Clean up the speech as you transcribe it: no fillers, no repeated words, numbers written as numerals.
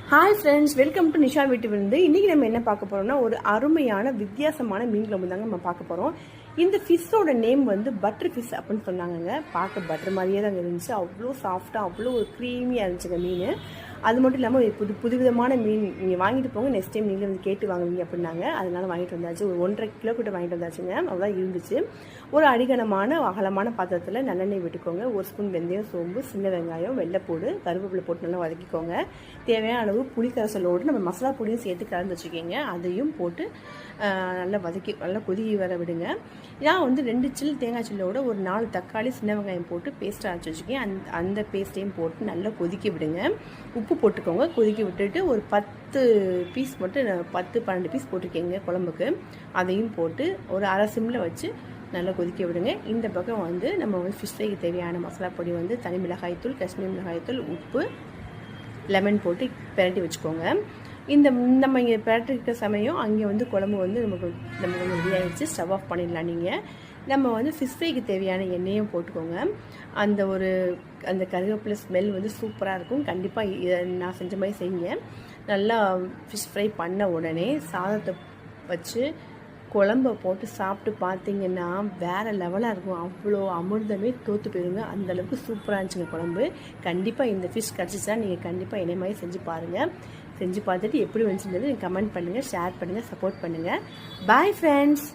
Hi friends, welcome to Nisha வீட்டு விருந்து. இன்றைக்கி நம்ம என்ன பார்க்க போகிறோம்னா, ஒரு அருமையான வித்தியாசமான மீன் குழம்பு தாங்க நம்ம பார்க்க போகிறோம். இந்த ஃபிஷ்ஷோட நேம் வந்து பட்டர் ஃபிஷ் அப்படின்னு சொன்னாங்கங்க. பார்க்க பட்டர் மாதிரியே தாங்க இருந்துச்சு. அவ்வளோ சாஃப்டாக, அவ்வளோ ஒரு க்ரீமியாக இருந்துச்சுங்க மீன். அது மட்டும் இல்லாமல் புதுவிதமான மீன் நீங்கள் வாங்கிட்டு போங்க, நெக்ஸ்ட் டைம் நீங்கள் வந்து கேட்டு வாங்குவீங்க அப்படின்னாங்க. அதனால் வாங்கிட்டு வந்தாச்சு. ஒரு 1.5 கிலோ கிட்ட வாங்கிட்டு வந்தாச்சுங்க. அவ்வளோதான் இருந்துச்சு. ஒரு அடிகனமான அகலமான பாத்திரத்தில் நல்லெண்ணெய் விட்டுக்கோங்க. 1 ஸ்பூன் வெந்தயம், சோம்பு, சின்ன வெங்காயம், வெள்ளைப்பூடு, கருவேப்பிலை போட்டு நல்லா வதக்கிக்கோங்க. தேவையான அளவு புளிக்கரசலோடு நம்ம மசாலா பொடியும் சேர்த்து கலந்து வச்சுக்கோங்க. அதையும் போட்டு நல்லா நல்லா கொதி வர விடுங்க. நான் வந்து 2 சில் தேங்காய் சில்லோட ஒரு 4 தக்காளி, சின்ன வெங்காயம் போட்டு பேஸ்ட்டாக அரைச்சி வச்சுக்கேன். அந்த பேஸ்ட்டையும் போட்டு நல்லா கொதிக்க விடுங்க. உப்பு போட்டுக்கோங்க. கொதிக்க விட்டுட்டு ஒரு 10 பீஸ் மட்டும் 10-12 பீஸ் போட்டுக்கோங்க குழம்புக்கு. அதையும் போட்டு ஒரு அரை சிம்மில் வச்சு நல்லா கொதிக்க விடுங்க. இந்த பக்கம் வந்து நம்ம வந்து ஃபிஷ் ஃப்ரைக்கு தேவையான மசாலா பொடி வந்து தனி மிளகாய்த்தூள், காஷ்மீர் மிளகாய்த்தூள், உப்பு, லெமன் போட்டு பிரட்டி வச்சுக்கோங்க. நம்ம இங்கே பிரட்டிருக்க சமயம் அங்கே வந்து குழம்பு வந்து நமக்கு ரெடி ஆகிடுச்சு. ஸ்டவ் ஆஃப் பண்ணிடலாம். நீங்கள் நம்ம வந்து ஃபிஷ் ஃப்ரைக்கு தேவையான எண்ணெயும் போட்டுக்கோங்க. அந்த கருவேப்பிலை ஸ்மெல் வந்து சூப்பராக இருக்கும். கண்டிப்பாக இதை நான் செஞ்ச மாதிரி செய்யுங்க. நல்லா ஃபிஷ் ஃப்ரை பண்ண உடனே சாதத்தை வச்சு குழம்பை போட்டு சாப்பிட்டு பார்த்தீங்கன்னா வேறு லெவலாக இருக்கும். அவ்வளோ அமிர்தமே தோற்று போயிருங்க. அந்தளவுக்கு சூப்பராக இருந்துச்சுங்க குழம்பு. கண்டிப்பாக இந்த ஃபிஷ் கிடச்சிச்சா நீங்கள் கண்டிப்பாக என்னை மாதிரி செஞ்சு பாருங்கள். செஞ்சு பார்த்துட்டு எப்படி வந்துச்சுன்றது கமெண்ட் பண்ணுங்கள், ஷேர் பண்ணுங்கள், சப்போர்ட் பண்ணுங்கள். Bye friends.